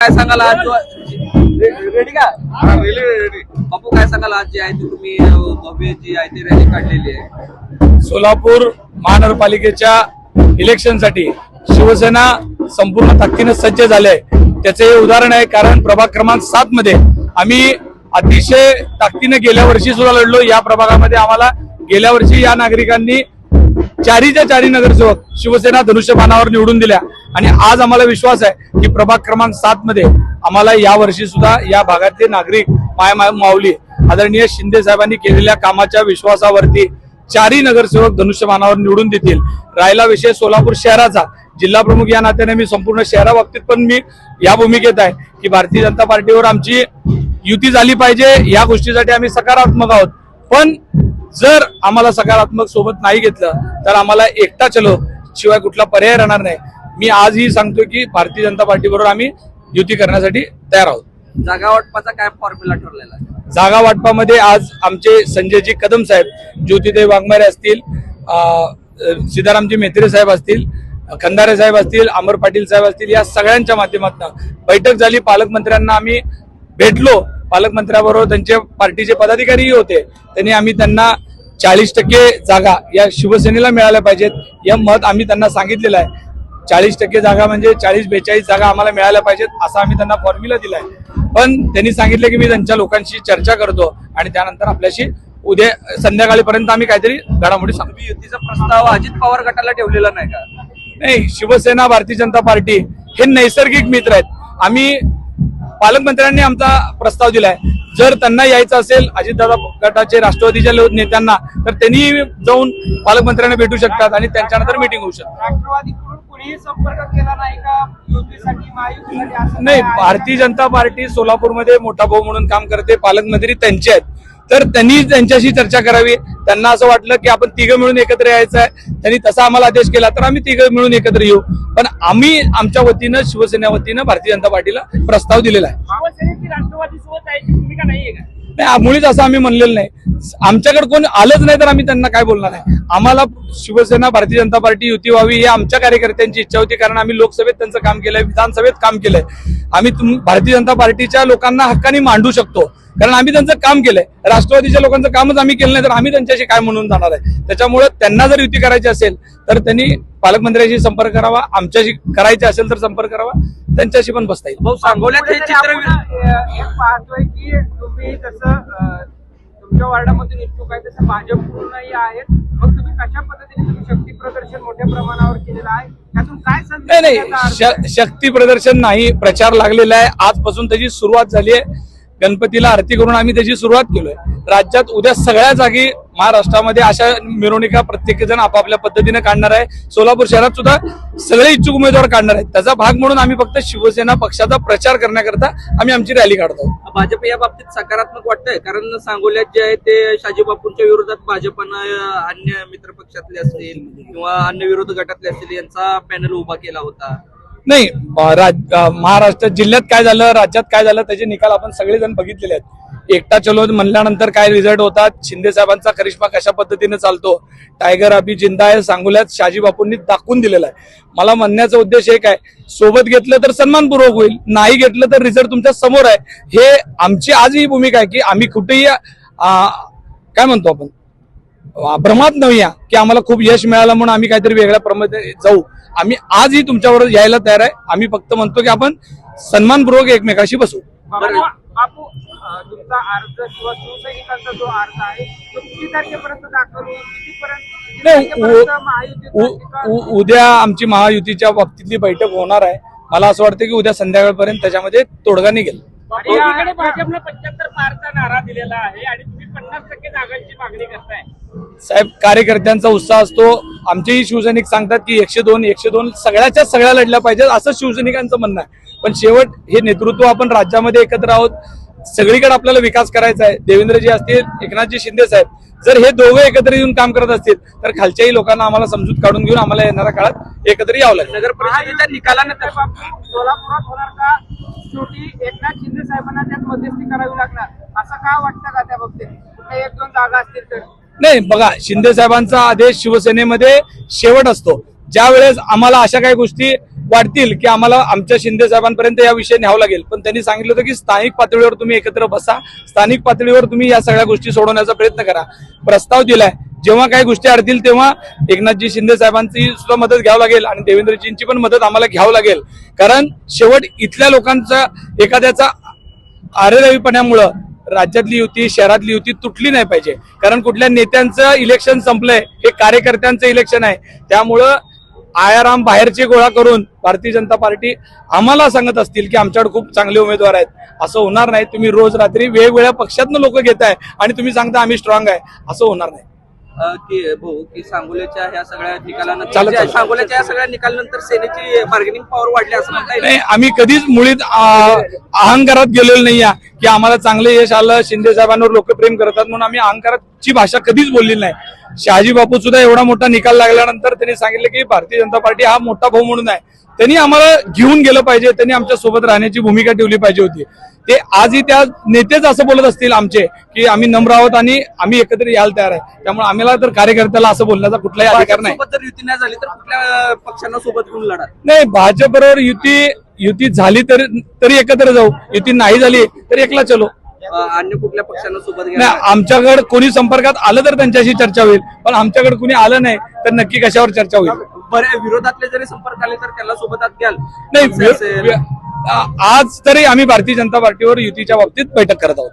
काय सांगाल आज रेडी का? रेडी. बापू काय सांगाल आज जी आहे ती तुम्ही भव्य जी आहे ती रॅली काढलेली आहे सोलापूर महानगरपालिकेच्या इलेक्शनसाठी शिवसेना संपूर्ण ताकदीने सज्ज झाले आहे. त्याचे हे उदाहरण आहे, कारण प्रभाग क्रमांक 7 मध्ये आम्ही अतिशय ताकदीने गेल्या वर्षी सुद्धा लढलो. या प्रभागामध्ये आम्हाला गेल्या वर्षी या नागरिकांनी चारीच्या चारी नगरसेवक शिवसेना धनुष्यबाणावर निवडून दिल्या आणि आज आम्हाला विश्वास आहे की प्रभाग क्रमांक 7 मध्ये आम्हाला या वर्षी सुद्धा या भागातले नागरिक माऊली आदरणीय शिंदे साहेबांनी केलेल्या कामाच्या विश्वासावरती चारही नगरसेवक धनुष्यबाणावर निवडून देतील. राहिला विषय सोलापूर शहराचा, जिल्हा प्रमुख या नात्याने मी संपूर्ण शहराबाबतीत पण मी या भूमिकेत आहे की भारतीय जनता पार्टीवर आमची युती झाली पाहिजे. या गोष्टीसाठी आम्ही सकारात्मक आहोत, पण जर आम्हाला सकारात्मक सोबत नाही घेतलं तर आम्हाला एकटा चलो शिवाय कुठला पर्याय राहणार नाही. मी आजही सांगतो की भारतीय जनता पार्टी बरोबर आम्ही युती करण्यासाठी तयार आहोत. जागा वाटपाचा काय फॉर्म्युला ठरलेला आहे? जागा वाटपामध्ये आज आमचे संजयजी कदम साहेब, ज्योतिदेव वाघमारे असतील, सीतारामजी मेत्रे साहेब असतील, खंदारे साहेब असतील, अमर पाटील साहेब असतील, या सगळ्यांच्या माध्यमातून बैठक झाली. पालकमंत्र्यांना आम्ही भेटलो, पालकमंत्र्याबरोबर त्यांचे पार्टीचे पदाधिकारीही होते. आम्ही त्यांना 40% जागा या शिवसेनेला मिळाल्या पाहिजेत या मत आम्ही त्यांना सांगितलेलं आहे. 40% जागा म्हणजे 40-42 जागा आम्हाला मिळाल्या पाहिजेत असा आम्ही त्यांना फॉर्म्युला दिलाय. पण त्यांनी सांगितलं की मी त्यांच्या लोकांशी चर्चा करतो आणि त्यानंतर आपल्याशी उद्या संध्याकाळीपर्यंत आम्ही काहीतरी घडामोडी सांगतो. युतीचा प्रस्ताव अजित पवार गटाला ठेवलेला नाही का? नाही, शिवसेना भारतीय जनता पार्टी हे नैसर्गिक मित्र आहेत. आम्ही पालकमंत्र्यांनी आमचा प्रस्ताव दिलाय. जर त्यांना यायचं असेल अजितदादा गटाचे राष्ट्रवादीच्या नेत्यांना तर त्यांनी जाऊन पालकमंत्र्यांना भेटू शकतात आणि त्यांच्यानंतर मीटिंग होऊ शकते. राष्ट्रवादीकडून कुणीही संपर्क केला नाही का युतीसाठी महायुतीसाठी? नाही, भारतीय जनता पार्टी सोलापूरमध्ये मोठा भाऊ म्हणून काम करते. पालकमंत्री त्यांचे आहेत, तर त्यांनी त्यांच्याशी चर्चा करावी. त्यांना असं वाटलं की आपण तिघं मिळून एकत्र यायचं आहे, त्यांनी तसा आम्हाला आदेश केला तर आम्ही तिघं मिळून एकत्र येऊ. पण आम्ही आमच्या वतीनं शिवसेना वतीनं भारतीय जनता पार्टीला प्रस्ताव दिलेला आहे. शिवसेनेची राष्ट्रवादी सोबत जायची भूमिका नाहीये का? नाही, मुळीच असं आम्ही म्हणलेलं नाही. आमच्याकडे कोण आलंच नाही तर आम्ही त्यांना काय बोलणार आहे. आम्हाला शिवसेना भारतीय जनता पार्टी युती व्हावी ही आमच्या कार्यकर्त्यांची इच्छा होती, कारण आम्ही लोकसभेत त्यांचं काम केलंय, विधानसभेत काम केलंय. आम्ही भारतीय जनता पार्टीच्या लोकांना हक्काने मांडू शकतो, कारण आम्ही त्यांचं काम केलंय. राष्ट्रवादीच्या लोकांचं कामच आम्ही केलं नाही तर आम्ही त्यांच्याशी काय म्हणून जाणार आहे. त्याच्यामुळे त्यांना जर युती करायची असेल तर त्यांनी पालकमंत्र्यांशी संपर्क करावा, आमच्याशी करायची असेल तर संपर्क करावा, त्यांच्याशी पण बसता येईल. भाऊ, सांगोल्यात हे चित्र पाहतोय की तुम्ही जसं तुमच्या वार्डामधून इच्छुक आहे तसं भाजपकडूनही आहेत. मग तुम्ही कशा पद्धतीने तुम्ही शक्ती प्रदर्शन मोठ्या प्रमाणावर केलेलं आहे, त्यातून काय संदेश? नाही, शक्ती प्रदर्शन नाही, प्रचार लागलेला आहे. आजपासून त्याची सुरुवात झाली आहे. गणपतीला आरती करून आम्ही त्याची सुरुवात केलोय. राज्यात उद्या सगळ्या जागी महाराष्ट्रामध्ये अशा मिरवणुका प्रत्येक जण आपापल्या पद्धतीने काढणार आहे. सोलापूर शहरात सुद्धा सगळे इच्छुक उमेदवार काढणार आहेत. त्याचा भाग म्हणून आम्ही फक्त शिवसेना पक्षाचा प्रचार करण्याकरता आम्ही आमची रॅली काढतो. भाजप या बाबतीत सकारात्मक वाटतंय, कारण सांगोल्यात जे आहे ते शाजी बापूंच्या विरोधात भाजपनं अन्य मित्र पक्षातले असतील किंवा अन्य विरोध गटातले असतील यांचा पॅनल उभा केला होता. नाही, महाराष्ट्रात जिल्ह्यात काय झालं, राज्यात काय झालं त्याचे निकाल आपण सगळेजण बघितलेले आहेत. एकटा चलो म्हणल्यानंतर काय रिझल्ट होतात, शिंदे साहेबांचा करिश्मा कशा पद्धतीने चालतो, टायगर अभि जिंदा आहे सांगोल्यात शाजी बापूंनी दाखवून दिलेला आहे. मला म्हणण्याचा उद्देश एक आहे, सोबत घेतलं तर सन्मानपूर्वक होईल, नाही घेतलं तर रिझल्ट तुमच्या समोर आहे. हे आमची आज ही भूमिका आहे की आम्ही कुठेही काय म्हणतो आपण भ्रमात नव्या की आम्हाला खूप यश मिळालं म्हणून आम्ही काहीतरी वेगळ्या प्रमाणे जाऊ. आम्ही आजही तुमच्याबरोबर यायला तयार आहे. आम्ही फक्त म्हणतो की आपण सन्मानपूर्वक एकमेकाशी बसू. बापू, तुमचा अर्ज किंवा शिवसैनिकांचा जो अर्ज आहे तो किती तारखेपर्यंत दाखल होईल? उद्या आमची महायुतीच्या बाबतीतली बैठक होणार आहे. मला असं वाटतं की उद्या संध्याकाळपर्यंत त्याच्यामध्ये तोडगा निघेल. भाजपनं 75 पारचा नारा दिलेला आहे आणि तुम्ही 50% जागांची मागणी करताय. साहेब, कार्यकर्त्यांचा उत्साह असतो. आमचेही शिवसैनिक सांगतात की 102 सगळ्याच्या सगळ्या लढल्या पाहिजेत असं शिवसैनिकांचं म्हणणं आहे. पण शेवट हे नेतृत्व आपण राज्यामध्ये एकत्र आहोत. सगळीकडे आपल्याला विकास करायचा आहे. देवेंद्रजी असतील, एकनाथजी शिंदे साहेब, जर हे दोघं एकत्र येऊन काम करत असतील तर खालच्याही लोकांना आम्हाला समजूत काढून घेऊन आम्हाला येणाऱ्या काळात एकत्र यावं लागेल. नगर परिषदेच्या निकालानंतर सोलापुरात होणार का शेवटी एकनाथ शिंदे साहेबांना त्यात मध्यस्थी करावी लागणार असं का वाटतं का? त्या बाबतीत कुठे 1-2 जागा असतील तर? नाही, बघा, शिंदे साहेबांचा आदेश शिवसेनेमध्ये शेवट असतो. ज्या वेळेस आम्हाला अशा काही गोष्टी वाटतील की आम्हाला आमच्या शिंदे साहेबांपर्यंत या विषय न्यावं लागेल, पण त्यांनी सांगितलं होतं की स्थानिक पातळीवर तुम्ही एकत्र बसा, स्थानिक पातळीवर तुम्ही या सगळ्या गोष्टी सोडवण्याचा प्रयत्न करा. प्रस्ताव दिलाय, जेव्हा काही गोष्टी अडतील तेव्हा एकनाथजी शिंदे साहेबांची सुद्धा मदत घ्यावं लागेल आणि देवेंद्रजींची पण मदत आम्हाला घ्यावं लागेल. कारण शेवट इथल्या लोकांचा एखाद्याचा आरेरवीपणामुळं राज्यातली युती, शहरातली युती तुटली नाही पाहिजे. कारण कुठल्या नेत्यांचं इलेक्शन संपलंय, हे कार्यकर्त्यांचं इलेक्शन आहे. त्यामुळं आयाराम बाहेरचे गोळा करून भारतीय जनता पार्टी आम्हाला सांगत असतील की आमच्याकडे खूप चांगले उमेदवार आहेत, असं होणार नाही. तुम्ही रोज रात्री वेगवेगळ्या पक्षातनं लोक घेताय आणि तुम्ही सांगता आम्ही स्ट्रॉंग आहे, असं होणार नाही. की सांगोल्याच्या ह्या सगळ्या निकालानंतर चालेल. सांगोल्याच्या या सगळ्या निकालानंतर सेनेची बार्गेनिंग पॉवर वाढली असं म्हणता येईल. नाही, आम्ही कधीच मुळीत अहंकारात गेलेलो नाही की आम्हाला चांगलं यश आलं, शिंदे साहेबांवर लोक प्रेम करतात म्हणून आम्ही अहंकाराची भाषा कधीच बोलली नाही. शहाजी बापू सुद्धा एवढा मोठा निकाल लागल्यानंतर त्यांनी सांगितलं की भारतीय जनता पार्टी हा मोठा भाऊ म्हणून आहे, त्यांनी आम्हाला घेऊन गेलं पाहिजे, त्यांनी आमच्या सोबत राहण्याची भूमिका ठेवली पाहिजे होती. ते आजही त्या नेतेच असं बोलत असतील आमचे की आम्ही नम्र आहोत आणि आम्ही एकत्र यायला तयार आहे. त्यामुळे आम्हाला तर कार्यकर्त्याला असं बोलण्याचा कुठलाही अधिकार नाही. भाजपसोबत जर युती नाही झाली तर कुठल्या पक्षांना सोबत घेऊन लढा? नाही, भाजप बरोबर युती झाली तरी एकत्र जाऊ, युती नाही झाली तर एकला चलो. अन्य कुठल्या पक्षांना सोबत नाही, घ्या? आमच्याकडे कोणी संपर्कात आलं तर त्यांच्याशी चर्चा होईल, पण आमच्याकडे कोणी आलं नाही तर नक्की कशावर चर्चा होईल. बऱ्या विरोधातले जरी संपर्क आले तर त्याला सोबत घ्याल? नाही, असेल. आज तरी आम्ही भारतीय जनता पार्टीवर युतीच्या बाबतीत बैठक करत आहोत.